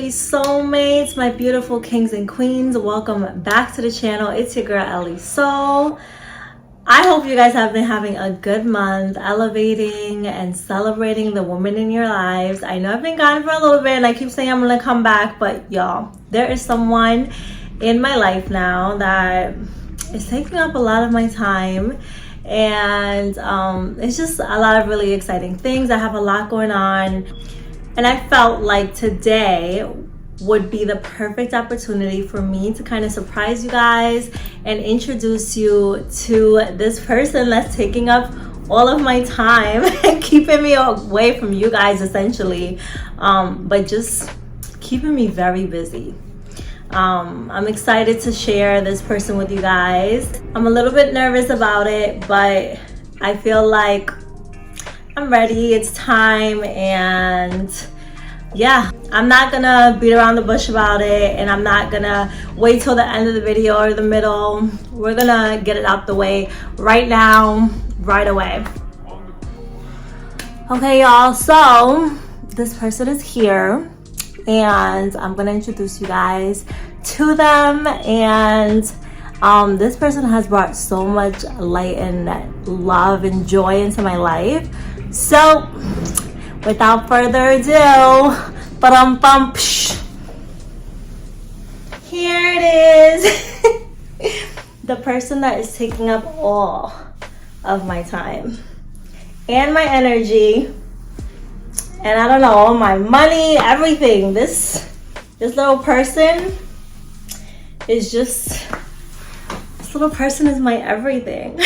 Elli Soulmates, my beautiful kings and queens. Welcome back to the channel. It's your girl Elli Soul. I hope you guys have been having a good month, elevating and celebrating the women in your lives. I know I've been gone for a little bit and I keep saying I'm gonna come back, but y'all, there is someone in my life now that is taking up a lot of my time, and it's just a lot of really exciting things. I have a lot going on, and I felt like today would be the perfect opportunity for me to kind of surprise you guys and introduce you to this person that's taking up all of my time and keeping me away from you guys essentially, but just keeping me very busy. I'm excited to share this person with you guys. I'm a little bit nervous about it, but I feel like I'm ready. It's time, and yeah, I'm not gonna beat around the bush about it, and I'm not gonna wait till the end of the video or the middle. We're gonna get it out the way right now, right away. Okay, y'all, so this person is here, and I'm gonna introduce you guys to them. And this person has brought so much light and love and joy into my life. So without further ado, here it is. The person that is taking up all of my time and my energy, and I don't know, my money, everything. This little person is just, this little person is my everything.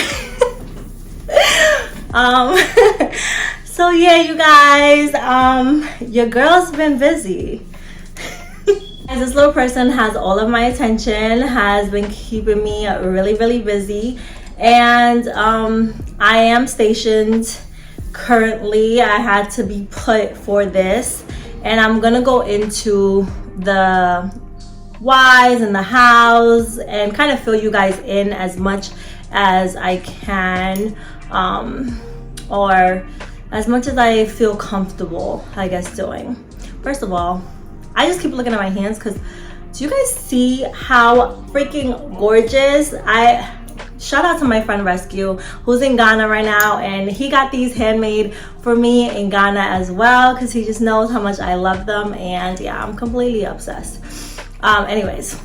So yeah, you guys, your girl's been busy. This little person has all of my attention, has been keeping me really busy, and I am stationed currently. I had to be put for this, and I'm gonna go into the whys and the hows and kind of fill you guys in as much as I can, or as much as I feel comfortable, I guess, doing. First of all, I just keep looking at my hands because do you guys see how freaking gorgeous? Shout out to my friend Rescue, who's in Ghana right now, and he got these handmade for me in Ghana as well because he just knows how much I love them, and yeah, I'm completely obsessed. Anyways,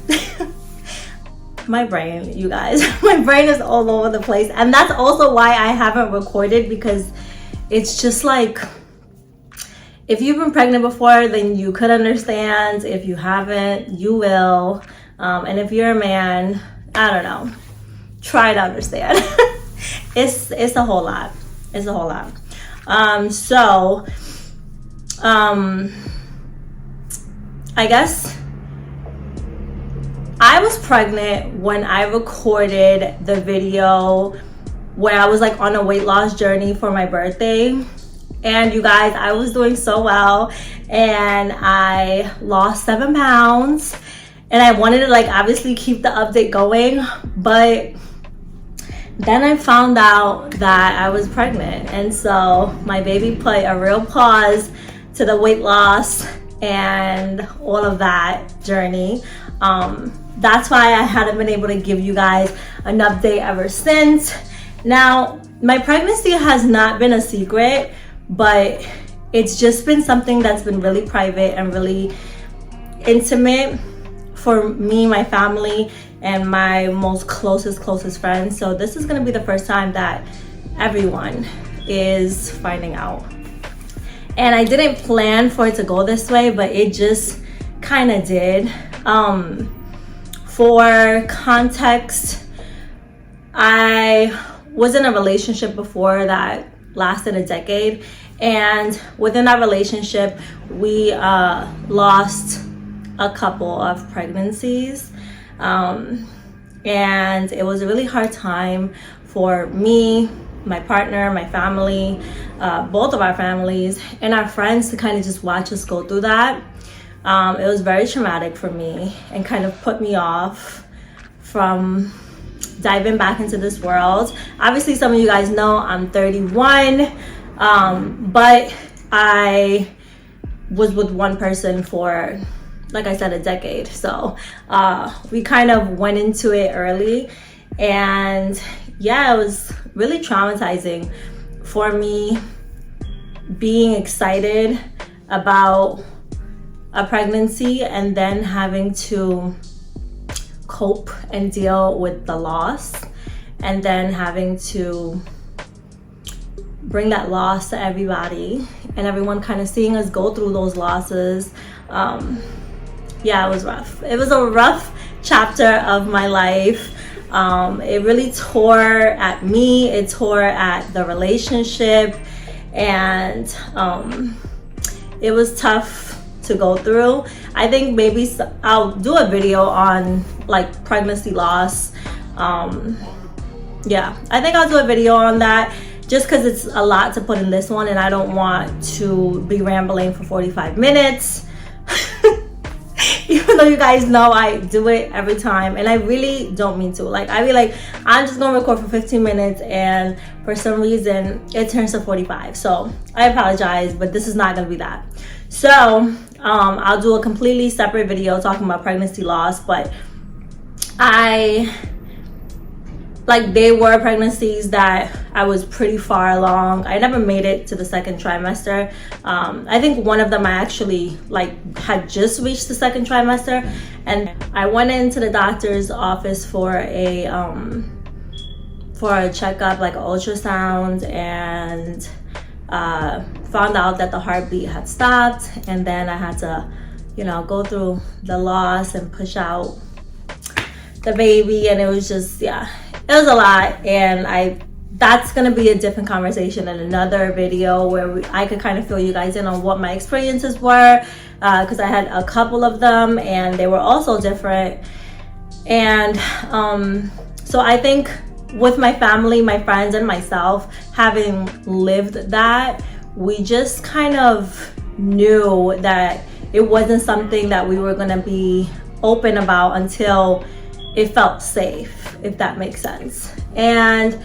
my brain, you guys, my brain is all over the place, and that's also why I haven't recorded, because it's just like, if you've been pregnant before, then you could understand. If you haven't, you will. And if you're a man, I don't know, try to understand. It's a whole lot. It's a whole lot. I guess I was pregnant when I recorded the video where I was like on a weight loss journey for my birthday. And you guys, I was doing so well, and I lost 7 pounds, and I wanted to like obviously keep the update going, but then I found out that I was pregnant, and so my baby put a real pause to the weight loss and all of that journey. That's why I hadn't been able to give you guys an update ever since. Now, my pregnancy has not been a secret, but it's just been something that's been really private and really intimate for me, my family, and my most closest friends. So this is gonna be the first time that everyone is finding out. And I didn't plan for it to go this way, but it just kind of did. For context, I was in a relationship before that lasted a decade, and within that relationship we lost a couple of pregnancies, and it was a really hard time for me, my partner, my family, both of our families, and our friends to kind of just watch us go through that. It was very traumatic for me and kind of put me off from diving back into this world. Obviously, some of you guys know I'm 31, but I was with one person for like I said, a decade. So we kind of went into it early, and yeah, it was really traumatizing for me, being excited about a pregnancy and then having to cope and deal with the loss, and then having to bring that loss to everybody, and everyone kind of seeing us go through those losses. Yeah, it was rough. It was a rough chapter of my life. It really tore at me, it tore at the relationship, and it was tough to go through. I think maybe I'll do a video on like pregnancy loss. Yeah, I think I'll do a video on that, just because it's a lot to put in this one and I don't want to be rambling for 45 minutes. Even though you guys know I do it every time, and I really don't mean to. Like, I be like, I'm just gonna record for 15 minutes, and for some reason it turns to 45. So I apologize, but this is not gonna be that. So I'll do a completely separate video talking about pregnancy loss. But they were pregnancies that I was pretty far along. I never made it to the second trimester. I think one of them I actually had just reached the second trimester, and I went into the doctor's office for a checkup, like an ultrasound, and found out that the heartbeat had stopped, and then I had to, go through the loss and push out the baby, and it was just, yeah, it was a lot. And that's gonna be a different conversation in another video where I could kind of fill you guys in on what my experiences were, because I had a couple of them and they were also different. And so I think with my family, my friends, and myself, having lived that, we just kind of knew that it wasn't something that we were gonna be open about until it felt safe, if that makes sense. And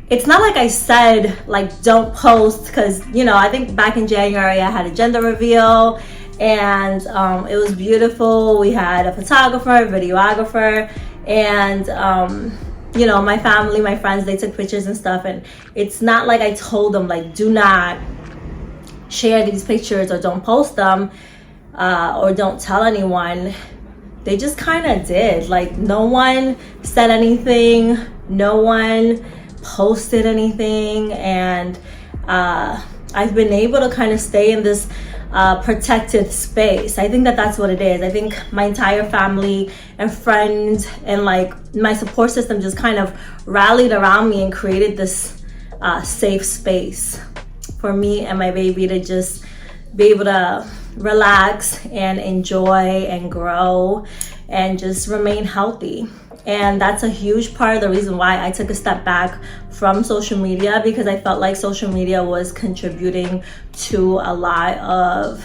it's not like I said, don't post, because, I think back in January I had a gender reveal, and it was beautiful. We had a photographer, a videographer, and my family, my friends, they took pictures and stuff. And it's not like I told them, do not share these pictures or don't post them, or don't tell anyone. They just kind of did. No one said anything, no one posted anything, and I've been able to kind of stay in this protected space. I think that that's what it is. I think my entire family and friends and my support system just kind of rallied around me and created this safe space for me and my baby to just be able to relax and enjoy and grow and just remain healthy. And that's a huge part of the reason why I took a step back from social media, because I felt like social media was contributing to a lot of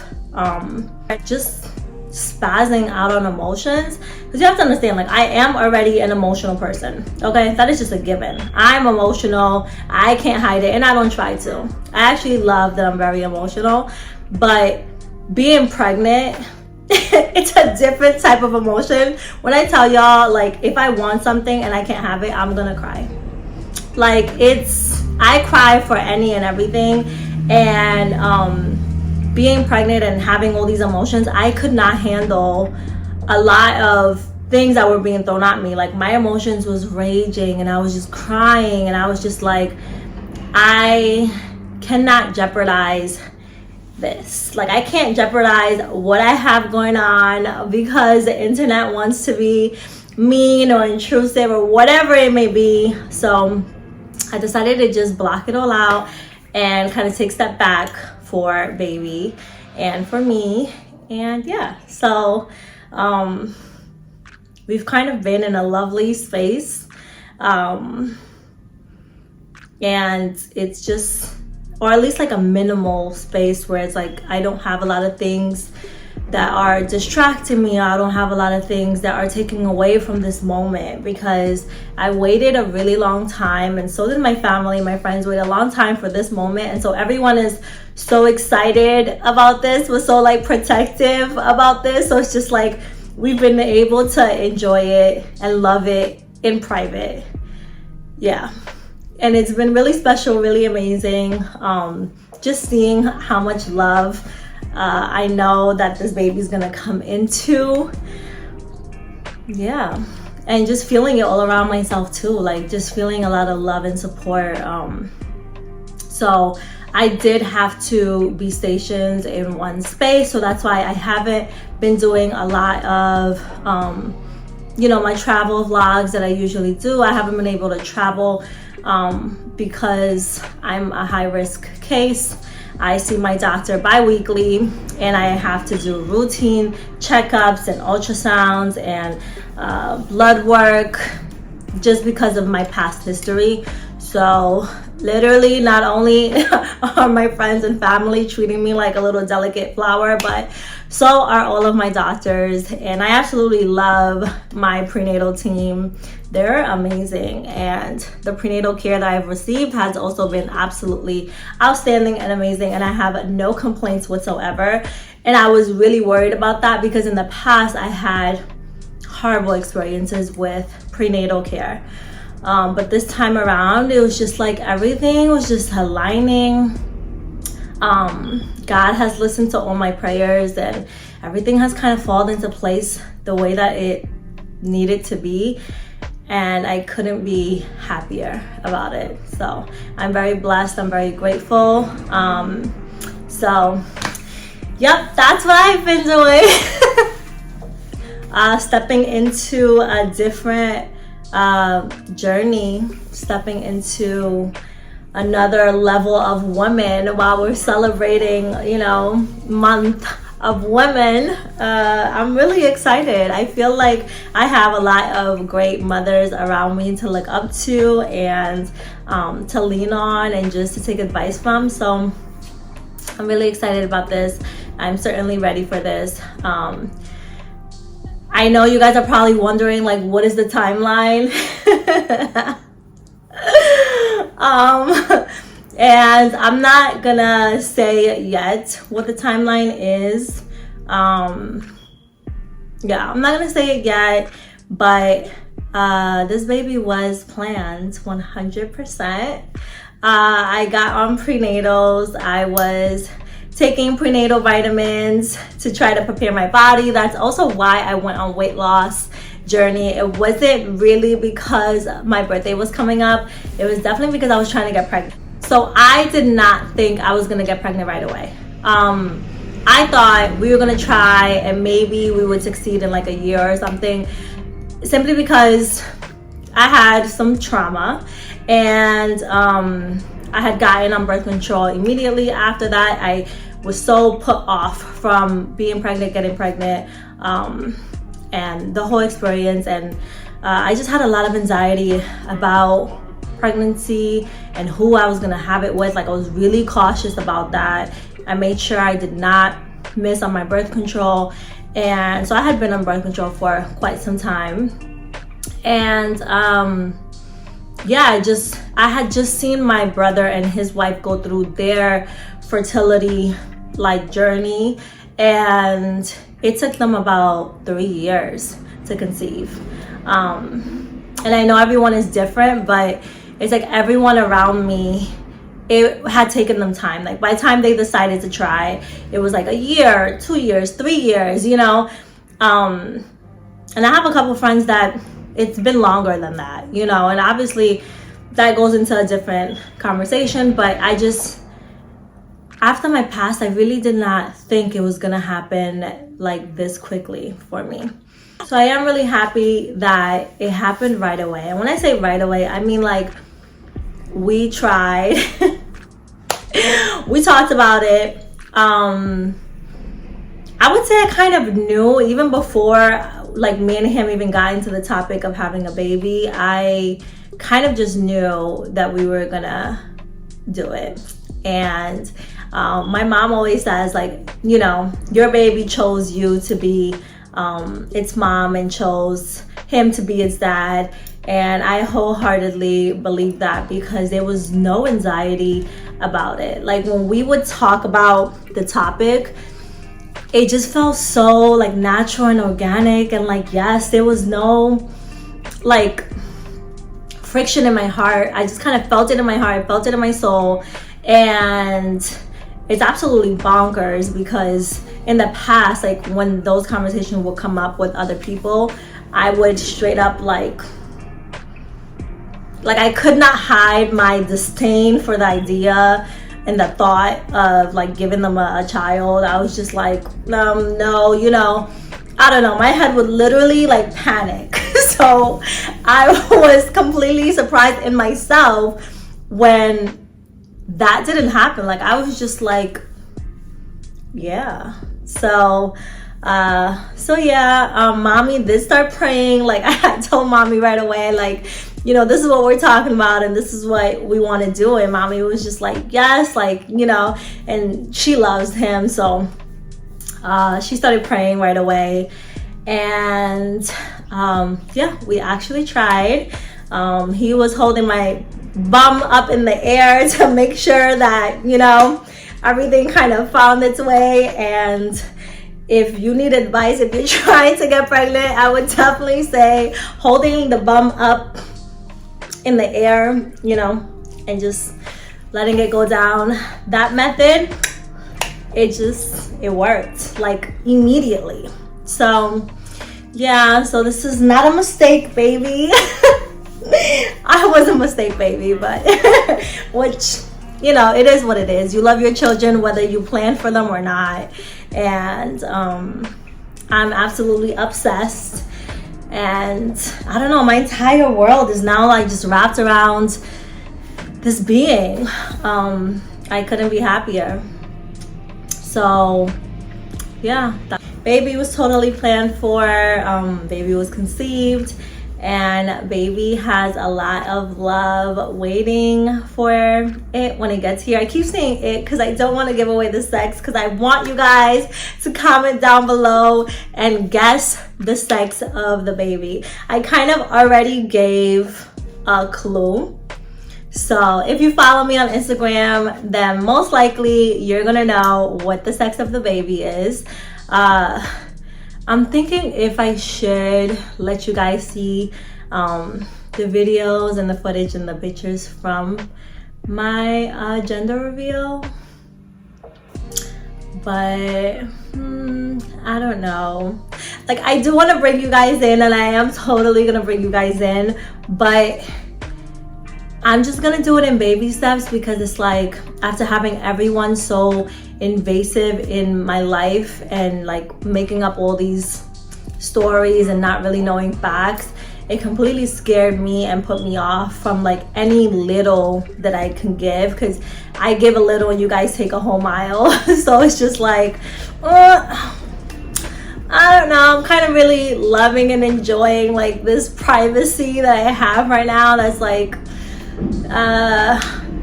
just spazzing out on emotions. Because you have to understand, I am already an emotional person, okay? That is just a given. I'm emotional, I can't hide it, and I don't try to. I actually love that I'm very emotional, but being pregnant, it's a different type of emotion. When I tell y'all, if I want something and I can't have it, I'm gonna cry. I cry for any and everything. And being pregnant and having all these emotions, I could not handle a lot of things that were being thrown at me. My emotions was raging, and I was just crying, and I was just I cannot jeopardize this. I can't jeopardize what I have going on because the internet wants to be mean or intrusive or whatever it may be. So I decided to just block it all out and kind of take a step back for baby and for me. And yeah, so we've kind of been in a lovely space, and it's just, or at least a minimal space where it's I don't have a lot of things that are distracting me. I don't have a lot of things that are taking away from this moment, because I waited a really long time, and so did my family. My friends waited a long time for this moment, and so everyone is so excited about this, was so like protective about this. So it's just like we've been able to enjoy it and love it in private. Yeah, and it's been really special, really amazing. Just seeing how much love I know that this baby's gonna come into. Yeah, and just feeling it all around myself too, like just feeling a lot of love and support. So I did have to be stationed in one space, so that's why I haven't been doing a lot of you know, my travel vlogs that I usually do. I haven't been able to travel because I'm a high-risk case. I see my doctor bi-weekly, and I have to do routine checkups and ultrasounds and blood work just because of my past history. So literally, not only are my friends and family treating me like a little delicate flower, but so are all of my doctors. And I absolutely love my prenatal team. They're amazing, and the prenatal care that I've received has also been absolutely outstanding and amazing, and I have no complaints whatsoever. And I was really worried about that, because in the past I had horrible experiences with prenatal care, but this time around it was just like everything was just aligning. God has listened to all my prayers, and everything has kind of fallen into place the way that it needed to be, and I couldn't be happier about it. So I'm very blessed, I'm very grateful. So yep, that's what I've been doing. Stepping into a different journey, stepping into another level of woman while we're celebrating, you know, month of women. I'm really excited. I feel like I have a lot of great mothers around me to look up to, and to lean on, and just to take advice from. So I'm really excited about this. I'm certainly ready for this. I know you guys are probably wondering, like, what is the timeline? And I'm not gonna say yet what the timeline is. Yeah, I'm not gonna say it yet, but this baby was planned 100%. I got on prenatals. I was taking prenatal vitamins to try to prepare my body. That's also why I went on weight loss journey. It wasn't really because my birthday was coming up. It was definitely because I was trying to get pregnant. So I did not think I was gonna get pregnant right away. I thought we were gonna try and maybe we would succeed in like a year or something, simply because I had some trauma, and I had gotten on birth control immediately after that. I was so put off from being pregnant, getting pregnant, and the whole experience. And I just had a lot of anxiety about pregnancy and who I was gonna have it with. Like, I was really cautious about that. I made sure I did not miss on my birth control. And so I had been on birth control for quite some time. And yeah, I had just seen my brother and his wife go through their fertility like journey, and it took them about 3 years to conceive. And I know everyone is different, but it's like everyone around me, it had taken them time. Like, by the time they decided to try, it was like a year, 2 years, 3 years, you know. And I have a couple friends that it's been longer than that, you know, and obviously that goes into a different conversation. But I just, after my past, I really did not think it was gonna happen like this quickly for me. So I am really happy that it happened right away. And when I say right away, I mean, like, we tried. We talked about it. I would say I kind of knew even before, like, me and him even got into the topic of having a baby. I kind of just knew that we were gonna do it. And My mom always says, like, you know, your baby chose you to be its mom and chose him to be its dad. And I wholeheartedly believe that, because there was no anxiety about it. Like, when we would talk about the topic, it just felt so like natural and organic, and like, yes, there was no like friction in my heart. I just kind of felt it in my heart, felt it in my soul. And it's absolutely bonkers, because in the past, like when those conversations would come up with other people, I would straight up like I could not hide my disdain for the idea and the thought of like giving them a child. I was just like, no, you know, I don't know. My head would literally like panic. So I was completely surprised in myself when that didn't happen. Like, I was just like, yeah. So yeah, mommy did start praying. Like, I told mommy right away, like, you know, this is what we're talking about and this is what we want to do. And mommy was just like, yes, like, you know, and she loves him. So she started praying right away. And yeah, we actually tried. He was holding my bum up in the air to make sure that, you know, everything kind of found its way. And if you need advice, if you're trying to get pregnant, I would definitely say holding the bum up in the air, you know, and just letting it go down. That method, it worked like immediately. So yeah, so this is not a mistake, baby. I was a mistake, baby, but which, you know, it is what it is. You love your children whether you plan for them or not. And I'm absolutely obsessed. And I don't know, my entire world is now like just wrapped around this being. I couldn't be happier. So yeah, baby was totally planned for. Baby was conceived, and baby has a lot of love waiting for it when it gets here. I keep saying it because I don't want to give away the sex, because I want you guys to comment down below and guess the sex of the baby. I kind of already gave a clue. So if you follow me on Instagram, then most likely you're gonna know what the sex of the baby is. I'm thinking if I should let you guys see the videos and the footage and the pictures from my gender reveal, but I don't know. Like, I do want to bring you guys in, and I am totally gonna bring you guys in, but I'm just gonna do it in baby steps, because it's like, after having everyone so invasive in my life and like making up all these stories and not really knowing facts, it completely scared me and put me off from like any little that I can give, because I give a little and you guys take a whole mile. So it's just like, I don't know, I'm kind of really loving and enjoying like this privacy that I have right now. That's like,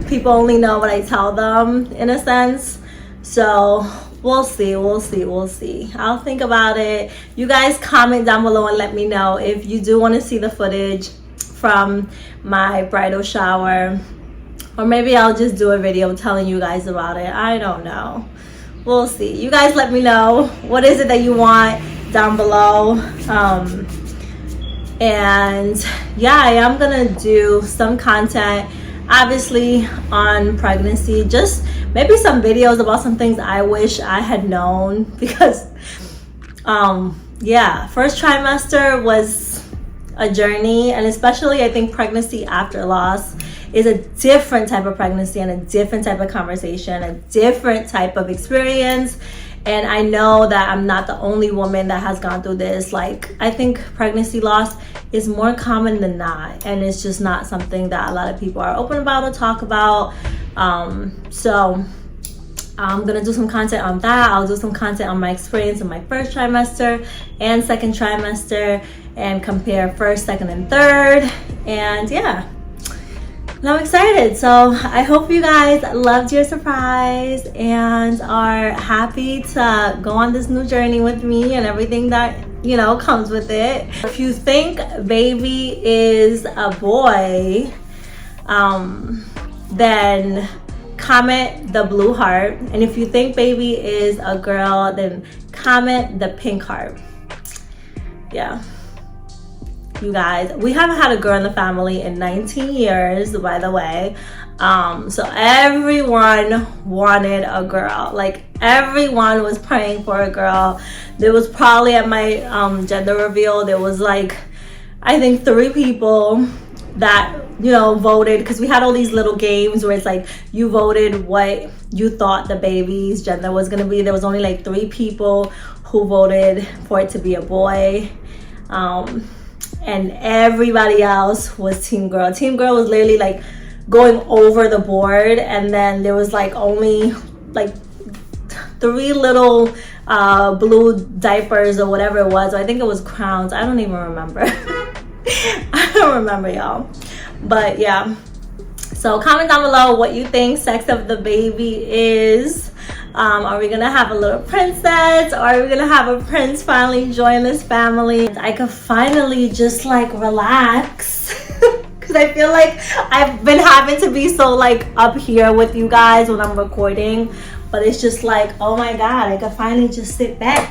people only know what I tell them, in a sense. So we'll see. I'll think about it. You guys comment down below and let me know if you do want to see the footage from my bridal shower, or maybe I'll just do a video telling you guys about it. I don't know. We'll see. You guys let me know, what is it that you want down below. And yeah, I am gonna do some content, obviously, on pregnancy, just maybe some videos about some things I wish I had known, because yeah, first trimester was a journey, and especially I think pregnancy after loss is a different type of pregnancy and a different type of conversation, a different type of experience. And I know that I'm not the only woman that has gone through this. Like, I think pregnancy loss is more common than not, and it's just not something that a lot of people are open about or talk about. So I'm gonna do some content on that. I'll do some content on my experience in my first trimester and second trimester, and compare first, second, and third. And yeah, And I'm excited. So I hope you guys loved your surprise and are happy to go on this new journey with me and everything that, you know, comes with it. If you think baby is a boy, then comment the blue heart. And if you think baby is a girl, then comment the pink heart. Yeah. You guys, we haven't had a girl in the family in 19 years, by the way. So everyone wanted a girl. Like, everyone was praying for a girl. There was probably at my gender reveal, there was like, I think 3 people that, you know, voted, because we had all these little games where it's like you voted what you thought the baby's gender was going to be. There was only like 3 people who voted for it to be a boy. And everybody else was team girl. Team girl was literally like going over the board, and then there was like only like 3 little blue diapers or whatever it was. I think it was crowns. I don't even remember. I don't remember, y'all. But yeah. So comment down below what you think sex of the baby is. Are we gonna have a little princess, or are we gonna have a prince finally join this family? I could finally just like relax because I feel like I've been having to be so like up here with you guys when I'm recording, but it's just like, oh my god, I could finally just sit back.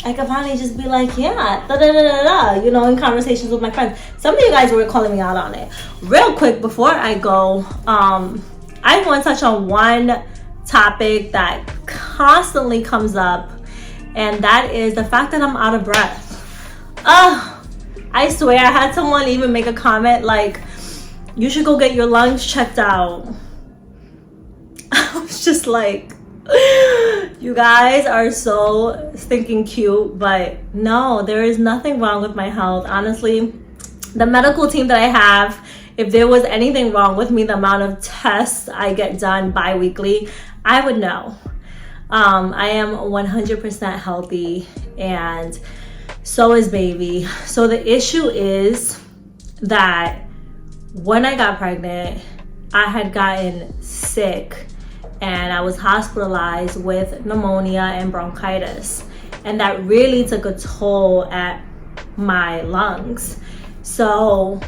I could finally just be like, yeah, da da da da da, you know, in conversations with my friends. Some of you guys were calling me out on it. Real quick before I go, I want to touch on one topic that constantly comes up, and that is the fact that I'm out of breath. I swear I had someone even make a comment like, you should go get your lungs checked out. I was just like, you guys are so stinking cute, but no, there is nothing wrong with my health. Honestly, the medical team that I have, if there was anything wrong with me, the amount of tests I get done bi-weekly, I would know. I am 100% healthy, and so is baby. So the issue is that when I got pregnant, I had gotten sick and I was hospitalized with pneumonia and bronchitis. And that really took a toll at my lungs. So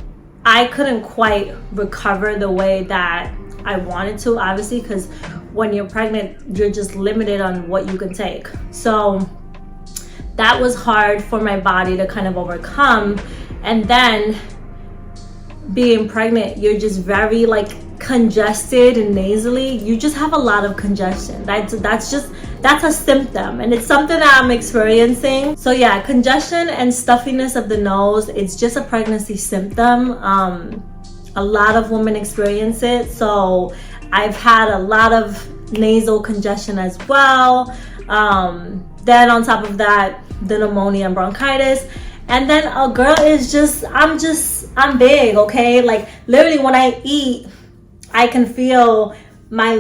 I couldn't quite recover the way that I wanted to, obviously, because when you're pregnant, you're just limited on what you can take. So that was hard for my body to kind of overcome. And then being pregnant, you're just very like congested and nasally. You just have a lot of congestion. That's a symptom, and it's something that I'm experiencing. So yeah, congestion and stuffiness of the nose, it's just a pregnancy symptom. A lot of women experience it. So I've had a lot of nasal congestion as well. Then on top of that, the pneumonia and bronchitis. And then a girl is just, I'm big, okay? Like literally when I eat, I can feel my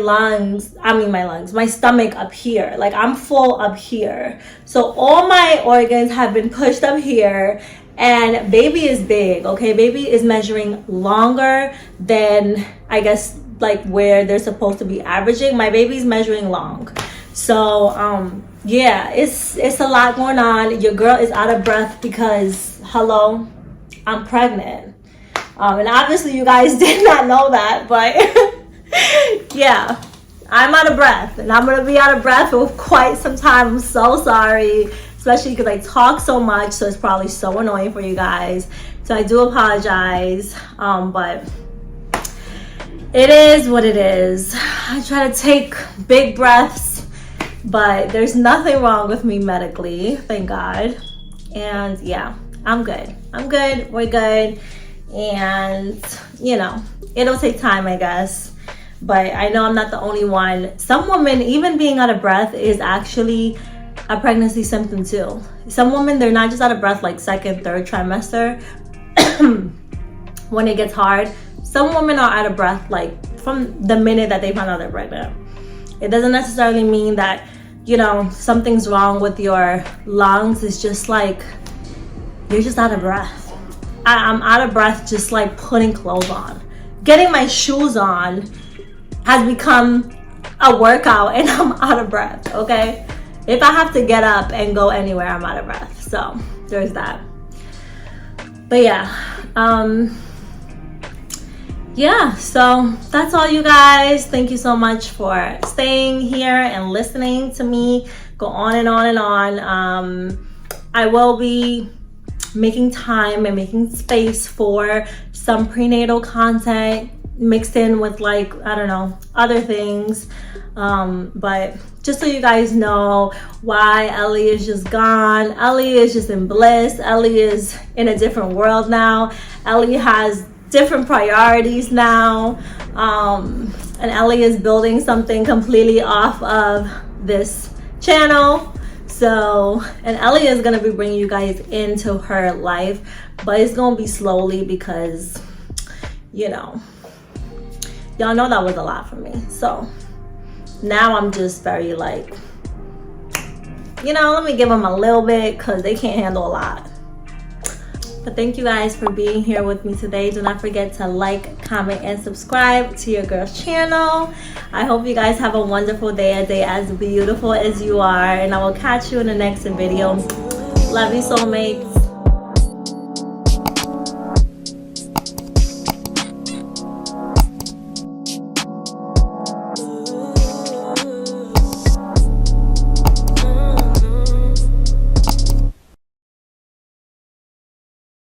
stomach up here. Like I'm full up here. So all my organs have been pushed up here, and baby is big, okay? Baby is measuring longer than, I guess, like where they're supposed to be averaging. My baby's measuring long. So yeah, it's a lot going on. Your girl is out of breath because, hello, I'm pregnant. And obviously you guys did not know that, but yeah, I'm out of breath, and I'm gonna be out of breath for quite some time. I'm so sorry, especially because I talk so much, so it's probably so annoying for you guys. So I do apologize, but it is what it is. I try to take big breaths, but there's nothing wrong with me medically, thank God. And yeah, I'm good. We're good. And you know, it'll take time, I guess, but I know I'm not the only one. Some women, even being out of breath is actually a pregnancy symptom too. Some women, they're not just out of breath like second, third trimester when it gets hard. Some women are out of breath like from the minute that they find out they're pregnant. It doesn't necessarily mean that, you know, something's wrong with your lungs. It's just like you're just out of breath. I'm out of breath just like putting clothes on. Getting my shoes on has become a workout and I'm out of breath, okay? If I have to get up and go anywhere, I'm out of breath. So there's that. But yeah, so that's all, you guys. Thank you so much for staying here and listening to me go on and on and on. I will be making time and making space for some prenatal content mixed in with, like, I don't know, other things. But just so you guys know why Elli is just gone. Elli is just in bliss. Elli is in a different world now. Elli has different priorities now. And Elli is building something completely off of this channel. So, and Elli is going to be bringing you guys into her life, but it's going to be slowly because, you know, y'all know that was a lot for me. So now I'm just very like, you know, let me give them a little bit because they can't handle a lot. But thank you guys for being here with me today. Do not forget to like, comment, and subscribe to your girl's channel. I hope you guys have a wonderful day, a day as beautiful as you are. And I will catch you in the next video. Love you, soulmates.